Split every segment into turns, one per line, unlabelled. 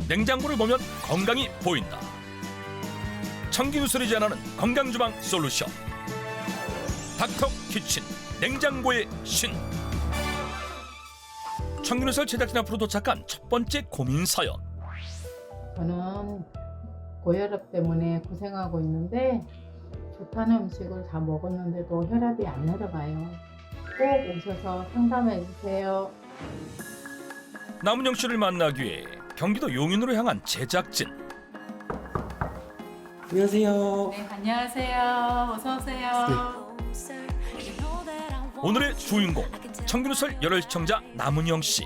냉장고를 보면 건강이 보인다. 청기누설이 제안하는 건강주방 솔루션. 닥터 키친 냉장고의 신. 청기누설 제작진 앞으로 도착한 첫 번째 고민 사연.
저는 고혈압 때문에 고생하고 있는데 좋다는 음식을 다 먹었는데도 혈압이 안 내려가요. 꼭 오셔서 상담해 주세요.
남은영 씨를 만나기 위해 경기도 용인으로 향한 제작진.
안녕하세요.
네, 안녕하세요. 어서 오세요.
오늘의 주인공 청기누설 열혈 시청자 남은영 씨.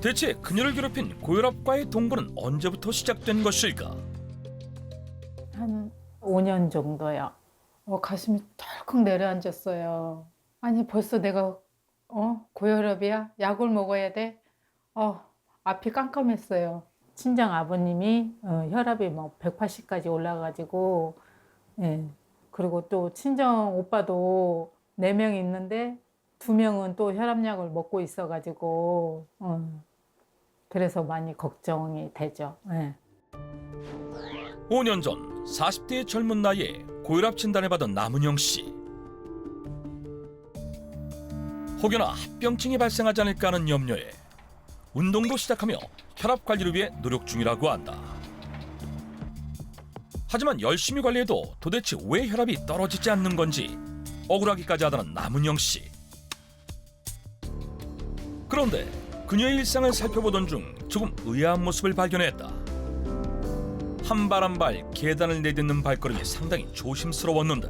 대체 그녀를 괴롭힌 고혈압과의 동거는 언제부터 시작된 것일까?
한 5년 정도요. 가슴이 덜컥 내려앉았어요. 아니 벌써 내가 고혈압이야? 약을 먹어야 돼? 앞이 깜깜했어요. 친정 아버님이 혈압이 180까지 올라가지고, 예. 그리고 또 친정 오빠도 4명 있는데 2명은 또 혈압약을 먹고 있어가지고, 그래서 많이 걱정이 되죠. 예.
5년 전 40대의 젊은 나이에 고혈압 진단을 받은 남은영 씨. 혹여나 합병증이 발생하지 않을까 하는 염려에 운동도 시작하며 혈압 관리를 위해 노력 중이라고 한다. 하지만 열심히 관리해도 도대체 왜 혈압이 떨어지지 않는 건지 억울하기까지 하다는 남은영 씨. 그런데 그녀의 일상을 살펴보던 중 조금 의아한 모습을 발견했다. 한 발 한 발 계단을 내딛는 발걸음이 상당히 조심스러웠는데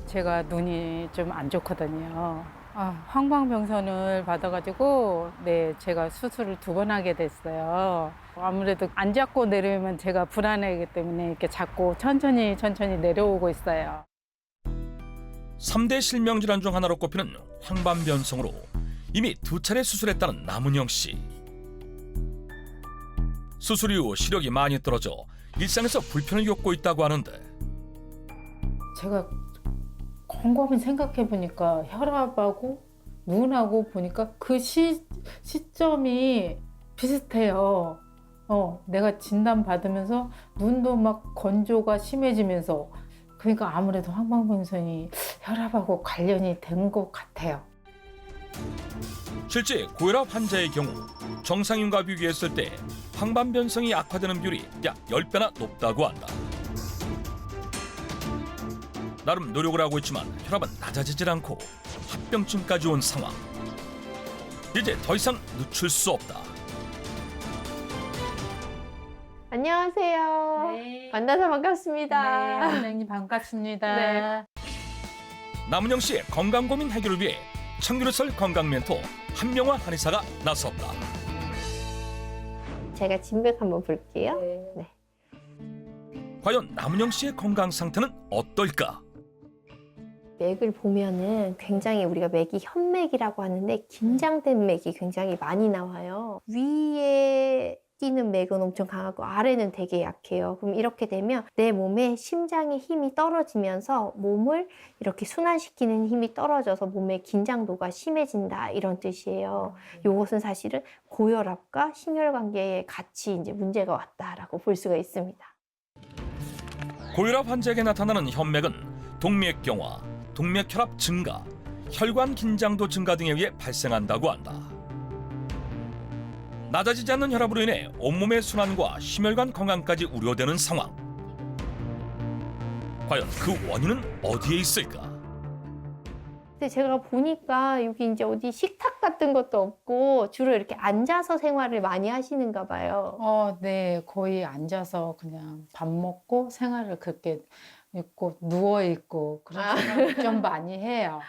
제가 눈이 좀 안 좋거든요. 황방병선을 받아가지고 제가 수술을 2번 하게 됐어요. 아무래도 안 잡고 내려오면 제가 불안하기 때문에 이렇게 잡고 천천히 내려오고 있어요.
3대 실명질환 중 하나로 꼽히는 황반변성으로 이미 2차례 수술했다는 남은영 씨. 수술 이후 시력이 많이 떨어져 일상에서 불편을 겪고 있다고 하는데
제가 곰곰이 생각해 보니까 혈압하고 눈하고 보니까 그 시점이 비슷해요. 내가 진단 받으면서 눈도 막 건조가 심해지면서 그러니까 아무래도 황방변선이 혈압하고 관련이 된 것 같아요.
실제 고혈압 환자의 경우 정상인과 비교했을 때 황반변성이 악화되는 비율이 약 10배나 높다고 한다. 나름 노력을 하고 있지만 혈압은 낮아지질 않고 합병증까지 온 상황. 이제 더 이상 늦출 수 없다.
안녕하세요.
네.
만나서 반갑습니다.
네, 선생님 반갑습니다.
네.
남은영 씨의 건강 고민 해결을 위해 청기누설 건강 멘토 한명화 한의사가 나섰다.
제가 진맥 한번 볼게요.
네.
과연 남은영 씨의 건강 상태는 어떨까?
맥을 보면은 굉장히 우리가 맥이 현맥이라고 하는데 긴장된 맥이 굉장히 많이 나와요. 위에 뛰는 맥은 엄청 강하고 아래는 되게 약해요. 그럼 이렇게 되면 내 몸에 심장의 힘이 떨어지면서 몸을 이렇게 순환시키는 힘이 떨어져서 몸의 긴장도가 심해진다 이런 뜻이에요. 이것은 사실은 고혈압과 심혈관계에 같이 이제 문제가 왔다라고 볼 수가 있습니다.
고혈압 환자에게 나타나는 현맥은 동맥경화, 동맥혈압 증가, 혈관 긴장도 증가 등에 의해 발생한다고 한다. 낮아지지 않는 혈압으로 인해 온몸의 순환과 심혈관 건강까지 우려되는 상황. 과연 그 원인은 어디에 있을까?
근데 제가 보니까 여기 이제 어디 식탁 같은 것도 없고 주로 이렇게 앉아서 생활을 많이 하시는가 봐요.
네, 거의 앉아서 그냥 밥 먹고 생활을 그렇게 있고 누워 있고 그런 생활을 좀 많이 해요.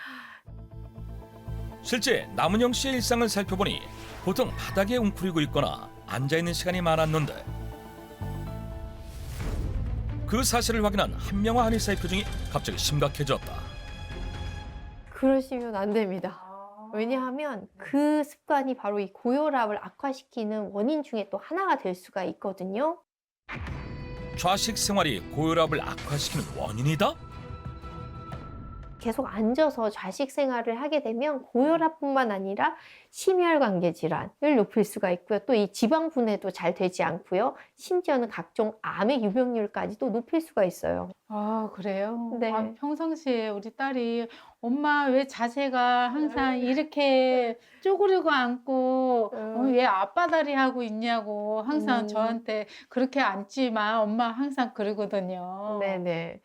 실제 남은영 씨의 일상을 살펴보니 보통 바닥에 웅크리고 있거나 앉아있는 시간이 많았는데 그 사실을 확인한 한명화 한의사의 표정이 갑자기 심각해졌다.
그러시면 안 됩니다. 왜냐하면 그 습관이 바로 이 고혈압을 악화시키는 원인 중에 또 하나가 될 수가 있거든요.
좌식 생활이 고혈압을 악화시키는 원인이다?
계속 앉아서 좌식 생활을 하게 되면 고혈압뿐만 아니라 심혈관계 질환을 높일 수가 있고요. 또 이 지방 분해도 잘 되지 않고요. 심지어는 각종 암의 유병률까지도 높일 수가 있어요.
아, 그래요?
네.
아, 평상시에 우리 딸이 엄마 왜 자세가 항상 이렇게 쪼그리고 앉고 왜 앞바다리 하고 있냐고 항상 저한테 그렇게 앉지만 엄마 항상 그러거든요.
네네.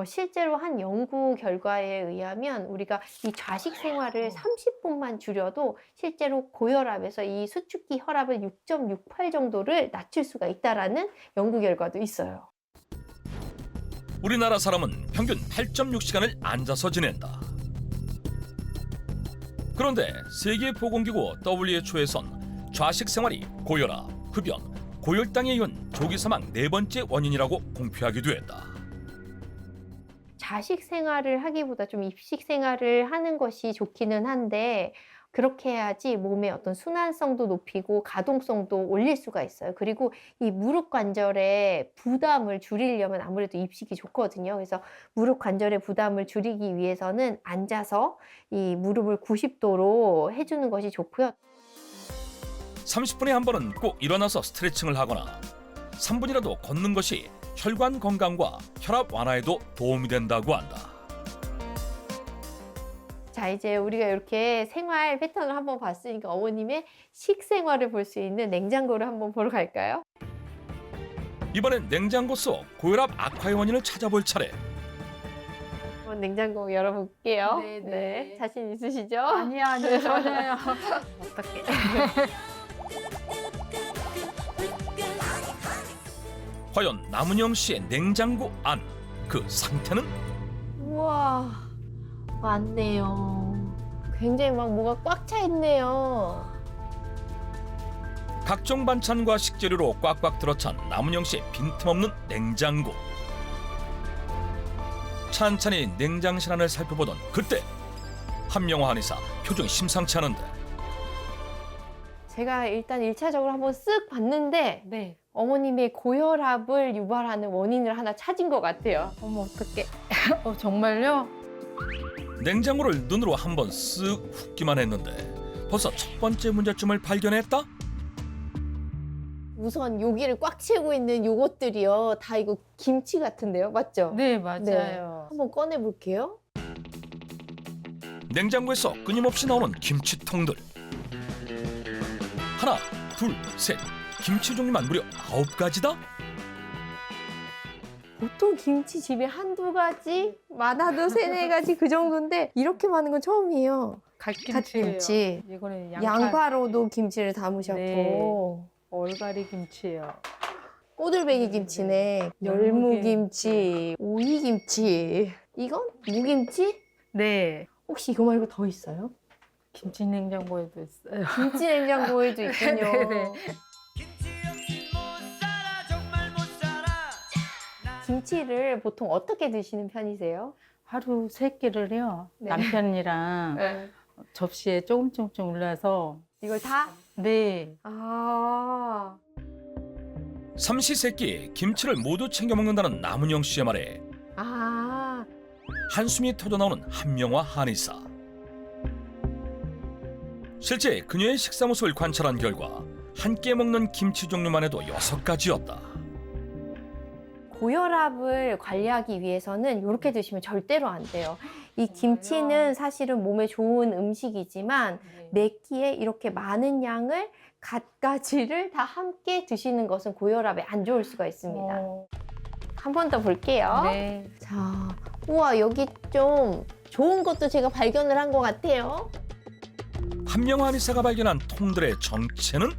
실제로 한 연구 결과에 의하면 우리가 이 좌식 생활을 30분만 줄여도 실제로 고혈압에서 이 수축기 혈압을 6.68 정도를 낮출 수가 있다라는 연구 결과도 있어요.
우리나라 사람은 평균 8.6시간을 앉아서 지낸다. 그런데 세계보건기구 WHO에선 좌식 생활이 고혈압, 흡연, 고혈당에 이은 조기 사망 4번째 원인이라고 공표하기도 했다.
좌식 생활을 하기보다 좀 입식 생활을 하는 것이 좋기는 한데 그렇게 해야지 몸의 어떤 순환성도 높이고 가동성도 올릴 수가 있어요. 그리고 이 무릎 관절의 부담을 줄이려면 아무래도 입식이 좋거든요. 그래서 무릎 관절의 부담을 줄이기 위해서는 앉아서 이 무릎을 90도로 해주는 것이 좋고요.
30분에 한 번은 꼭 일어나서 스트레칭을 하거나 3분이라도 걷는 것이 혈관 건강과 혈압 완화에도 도움이 된다고 한다.
자, 이제 우리가 이렇게 생활 패턴을 한번 봤으니까 어머님의 식생활을 볼 수 있는 냉장고를 한번 보러 갈까요?
이번엔 냉장고 속 고혈압 악화의 원인을 찾아볼 차례.
한번 냉장고 열어볼게요.
네.
자신 있으시죠?
아니요, 전혀요.
어떻게?
과연 남은영 씨의 냉장고 안, 그 상태는?
우와, 많네요. 굉장히 막 뭐가 꽉 차 있네요.
각종 반찬과 식재료로 꽉꽉 들어찬 남은영 씨의 빈틈없는 냉장고. 찬찬히 냉장실 안을 살펴보던 그때 한명화 한의사 표정이 심상치 않은데
제가 일단 1차적으로 한번 쓱 봤는데
네.
어머님의 고혈압을 유발하는 원인을 하나 찾은 것 같아요.
어머, 어떡해. 정말요?
냉장고를 눈으로 한번 쓱 훑기만 했는데 벌써 첫 번째 문제점을 발견했다?
우선 여기를 꽉 채우고 있는 요것들이요. 다 이거 김치 같은데요? 맞죠?
네, 맞아요.
한번 꺼내 볼게요.
냉장고에서 끊임없이 나오는 김치통들. 하나, 둘, 셋. 김치 종류만 무려 9가지다?
보통 김치 집에 한두 가지, 많아도 세네 가지 그 정도인데 이렇게 많은 건 처음이에요.
갓김치예요.
갓김치.
이거는
양파로도 김치를 담으셨고
네. 얼갈이 김치예요.
꼬들배기 김치네, 열무김치, 오이김치. 이건 무김치?
네.
혹시 이거 말고 더 있어요?
김치 냉장고에도 있어요.
김치 냉장고에도 있군요.
네네.
김치를 보통 어떻게 드시는 편이세요?
하루 3끼를요.
네.
남편이랑
네.
접시에 조금 올려서
이걸 다?
네.
아.
삼시세끼 김치를 모두 챙겨 먹는다는 남은영 씨의 말에
아.
한숨이 터져나오는 한명화 한의사. 실제 그녀의 식사 모습을 관찰한 결과 한 끼에 먹는 김치 종류만 해도 6가지였다.
고혈압을 관리하기 위해서는 이렇게 드시면 절대로 안 돼요. 이 김치는 사실은 몸에 좋은 음식이지만 매 끼에 이렇게 많은 양을 갖가지를 다 함께 드시는 것은 고혈압에 안 좋을 수가 있습니다. 한 번 더 볼게요.
네.
자, 우와, 여기 좀 좋은 것도 제가 발견을 한 것 같아요.
한명화 한의사가 발견한 통들의 정체는?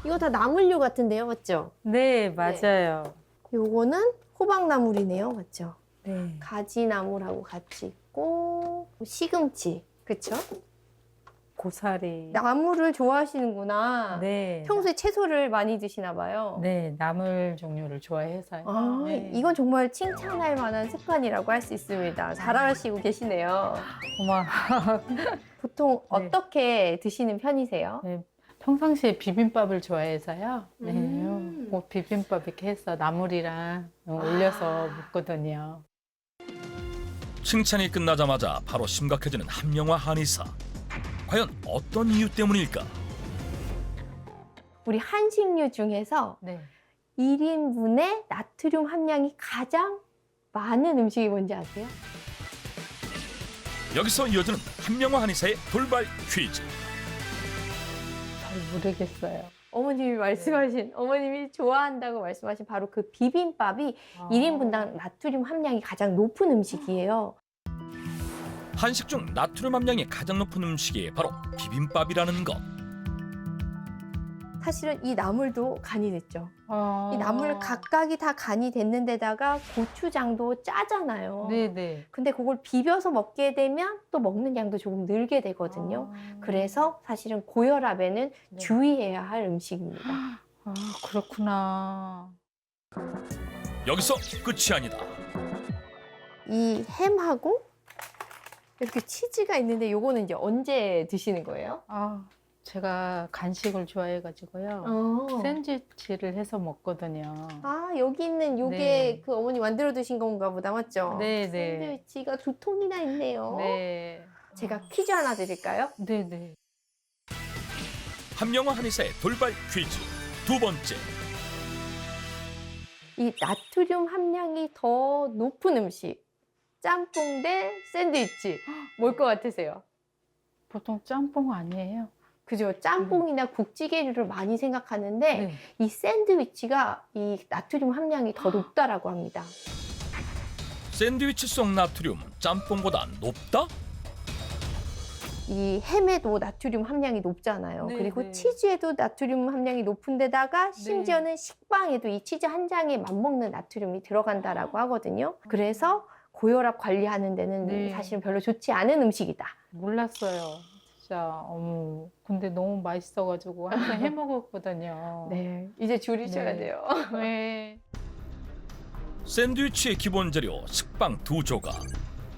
이거 다 나물류 같은데요, 맞죠?
네, 맞아요.
요거는 호박나물이네요, 맞죠?
네.
가지나물하고 같이 있고 시금치, 그쵸?
고사리.
나물을 좋아하시는구나.
네.
평소에 채소를 많이 드시나 봐요.
네, 나물 종류를 좋아해서요.
아,
네.
이건 정말 칭찬할 만한 습관이라고 할 수 있습니다. 잘하시고 계시네요.
고마워.
보통
네.
어떻게 드시는 편이세요?
네, 평상시에 비빔밥을 좋아해서요. 네, 뭐 비빔밥 이렇게 해서 나물이랑 올려서 먹거든요.
칭찬이 끝나자마자 바로 심각해지는 한명화 한의사. 과연 어떤 이유 때문일까?
우리 한식류 중에서
네.
1인분의 나트륨 함량이 가장 많은 음식이 뭔지 아세요?
여기서 이어지는 한명화 한의사의 돌발 퀴즈.
잘 모르겠어요.
어머님이 좋아한다고 말씀하신 바로 그 비빔밥이
아.
1인분당 나트륨 함량이 가장 높은 음식이에요.
한식 중 나트륨 함량이 가장 높은 음식이 바로 비빔밥이라는 것.
사실은 이 나물도 간이 됐죠.
아.
이 나물 각각이 다 간이 됐는 데다가 고추장도 짜잖아요.
네네.
근데 그걸 비벼서 먹게 되면 또 먹는 양도 조금 늘게 되거든요.
아.
그래서 사실은 고혈압에는
네.
주의해야 할 음식입니다.
아, 그렇구나.
여기서 끝이 아니다.
이 햄하고 이렇게 치즈가 있는데 요거는 이제 언제 드시는 거예요?
아, 제가 간식을 좋아해가지고요. 샌드위치를 해서 먹거든요.
아, 여기 있는 요게
네.
그 어머니 만들어 두신 건가 보다, 맞죠?
네네.
샌드위치가 2통이나 있네요.
네.
제가 퀴즈 하나 드릴까요?
네네.
한명화 한의사의 돌발 퀴즈. 두 번째.
이 나트륨 함량이 더 높은 음식. 짬뽕 대 샌드위치. 뭘 것 같으세요?
보통 짬뽕 아니에요?
그죠? 짬뽕이나 국찌개류를 많이 생각하는데
네.
이 샌드위치가 이 나트륨 함량이 더 높다라고 합니다.
샌드위치 속 나트륨 짬뽕보다 높다?
이 햄에도 나트륨 함량이 높잖아요.
네,
그리고
네.
치즈에도 나트륨 함량이 높은 데다가 심지어는 식빵에도 이 치즈 한 장에 맞먹는 나트륨이 들어간다라고 하거든요. 그래서 고혈압 관리하는 데는
네.
사실은 별로 좋지 않은 음식이다.
몰랐어요. 진짜, 어머. 근데 너무 맛있어가지고 항상 해 먹었거든요.
네, 이제 줄이셔야
네.
돼요.
네.
샌드위치의 기본 재료 식빵 2조각,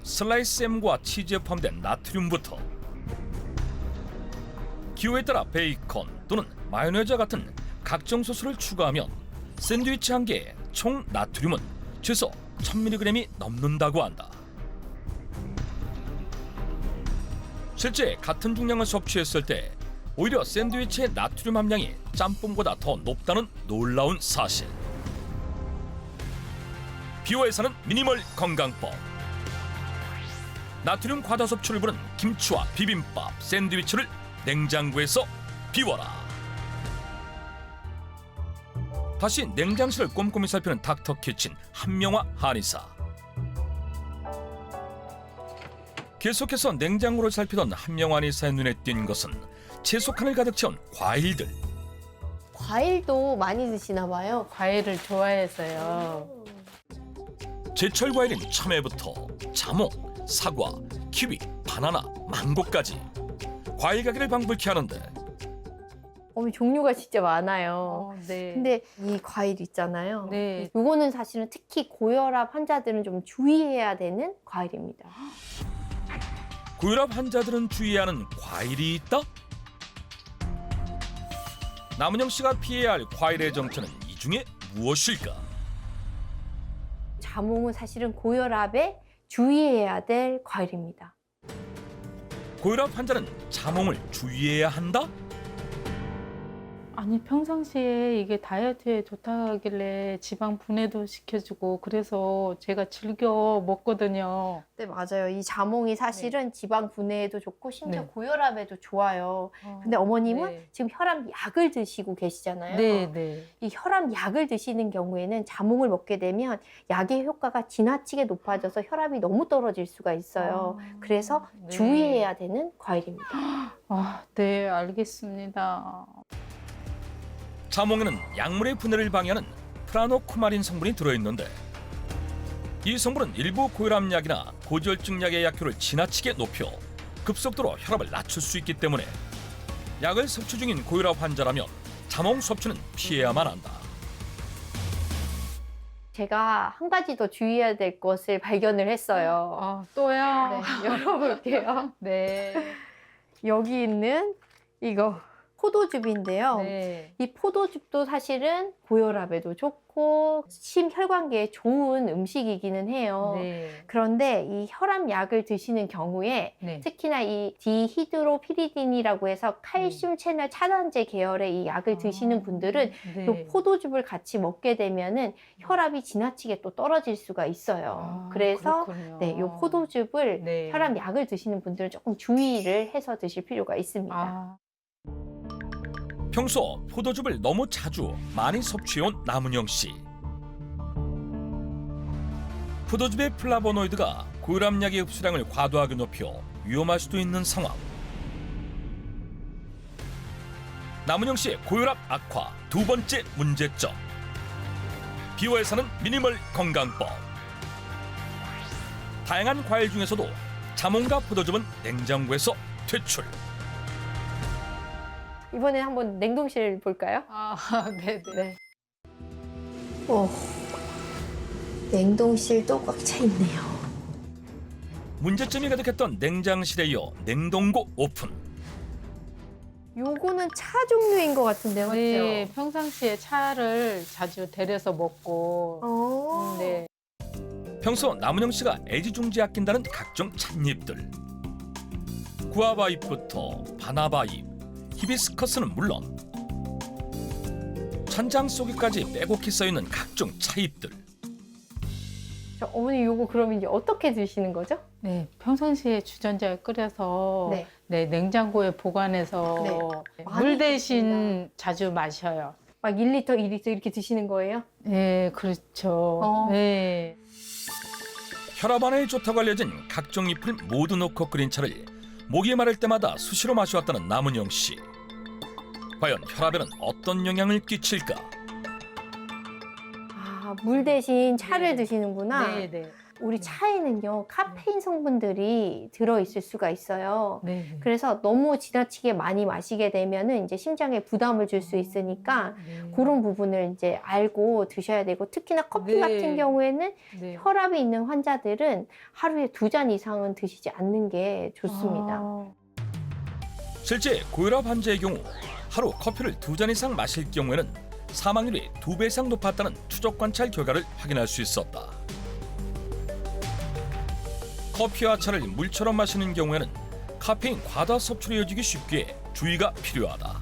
슬라이스 햄과 치즈에 포함된 나트륨부터 기호에 따라 베이컨 또는 마요네즈 같은 각종 소스를 추가하면 샌드위치 한 개의 총 나트륨은 최소 1000mg이 넘는다고 한다. 실제 같은 중량을 섭취했을 때 오히려 샌드위치의 나트륨 함량이 짬뽕보다 더 높다는 놀라운 사실. 비오에서는 미니멀 건강법. 나트륨 과다 섭취를 부른 김치와 비빔밥, 샌드위치를 냉장고에서 비워라. 다시 냉장실을 꼼꼼히 살피는 닥터키친 한명화 한의사. 계속해서 냉장고를 살피던 한명화 한의사의 눈에 띈 것은 채소 칸을 가득 채운 과일들.
과일도 많이 드시나 봐요.
과일을 좋아해서요.
제철 과일인 참외부터 자몽, 사과, 키위, 바나나, 망고까지 과일 가게를 방불케 하는데
어머니 종류가 진짜 많아요.
네.
근데 이 과일 있잖아요.
네.
요거는 사실은 특히 고혈압 환자들은 좀 주의해야 되는 과일입니다.
고혈압 환자들은 주의해야 하는 과일이 있다? 남은영 씨가 피해야 할 과일의 정체는 이 중에 무엇일까?
자몽은 사실은 고혈압에 주의해야 될 과일입니다.
고혈압 환자는 자몽을 주의해야 한다?
아니, 평상시에 이게 다이어트에 좋다 하길래 지방 분해도 시켜주고 그래서 제가 즐겨 먹거든요.
네, 맞아요. 이 자몽이 사실은 지방 분해에도 좋고 심지어
네.
고혈압에도 좋아요. 근데 어머님은
네.
지금 혈압 약을 드시고 계시잖아요.
네, 네.
이 혈압 약을 드시는 경우에는 자몽을 먹게 되면 약의 효과가 지나치게 높아져서 혈압이 너무 떨어질 수가 있어요. 그래서
네.
주의해야 되는 과일입니다.
아, 네, 알겠습니다.
자몽에는 약물의 분해를 방해하는 프라노쿠마린 성분이 들어있는데 이 성분은 일부 고혈압 약이나 고지혈증 약의 약효를 지나치게 높여 급속도로 혈압을 낮출 수 있기 때문에 약을 섭취 중인 고혈압 환자라면 자몽 섭취는 피해야만 한다.
제가 한 가지 더 주의해야 될 것을 발견을 했어요.
아, 또요?
네, 열어볼게요.
네.
여기 있는 이거 포도즙인데요.
네.
이 포도즙도 사실은 고혈압에도 좋고 심혈관계에 좋은 음식이기는 해요.
네.
그런데 이 혈압약을 드시는 경우에
네.
특히나 이 디히드로피리딘이라고 해서 칼슘 채널 차단제 계열의 이 약을 드시는 분들은
네.
이 포도즙을 같이 먹게 되면은 혈압이 지나치게 또 떨어질 수가 있어요. 그래서
그렇군요.
네, 이 포도즙을
네.
혈압약을 드시는 분들은 조금 주의를 해서 드실 필요가 있습니다.
아,
평소 포도즙을 너무 자주 많이 섭취해온 남은영 씨. 포도즙의 플라보노이드가 고혈압약의 흡수량을 과도하게 높여 위험할 수도 있는 상황. 남은영 씨의 고혈압 악화 두 번째 문제점. 비워야 사는 미니멀 건강법. 다양한 과일 중에서도 자몽과 포도즙은 냉장고에서 퇴출.
이번에 한번 냉동실 볼까요?
네네.
네. 오, 냉동실도 꽉 차 있네요.
문제점이 가득했던 냉장실에 이어 냉동고 오픈.
요거는 차 종류인 것 같은데요, 맞죠?
네, 평상시에 차를 자주 데려서 먹고.
어.
네.
평소 남은영 씨가 애지중지 아낀다는 각종 찻잎들. 구아바잎부터 바나바잎, 히비스커스는 물론 천장 속에까지 빼곡히 쌓여있는 각종 차잎들.
저 어머니 요거 그럼 이제 어떻게 드시는 거죠?
네, 평상시에 주전자에 끓여서
네.
네, 냉장고에 보관해서
네.
물 대신 자주 마셔요.
막 1리터, 2리터 이렇게 드시는 거예요?
네, 그렇죠. 네.
혈압 완화에 좋다고 알려진 각종 잎을 모두 넣고 끓인 차를 목이 마를 때마다 수시로 마셔왔다는 남은영 씨. 과연 혈압에는 어떤 영향을 끼칠까?
아, 물 대신 차를
네.
드시는구나.
네, 네.
우리 차에는요, 카페인 성분들이 들어있을 수가 있어요.
네.
그래서 너무 지나치게 많이 마시게 되면은 이제 심장에 부담을 줄 수 있으니까
네.
그런 부분을 이제 알고 드셔야 되고, 특히나 커피
네.
같은 경우에는
네.
혈압이 있는 환자들은 하루에 2잔 이상은 드시지 않는 게 좋습니다.
아,
실제 고혈압 환자의 경우 하루 커피를 2잔 이상 마실 경우에는 사망률이 2배 이상 높았다는 추적 관찰 결과를 확인할 수 있었다. 커피와 차를 물처럼 마시는 경우에는 카페인 과다 섭취로 이어지기 쉽기에 주의가 필요하다.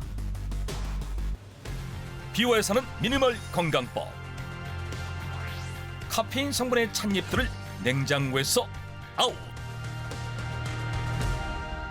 비워야 사는 미니멀 건강법. 카페인 성분의 찻잎들을 냉장고에서 아웃!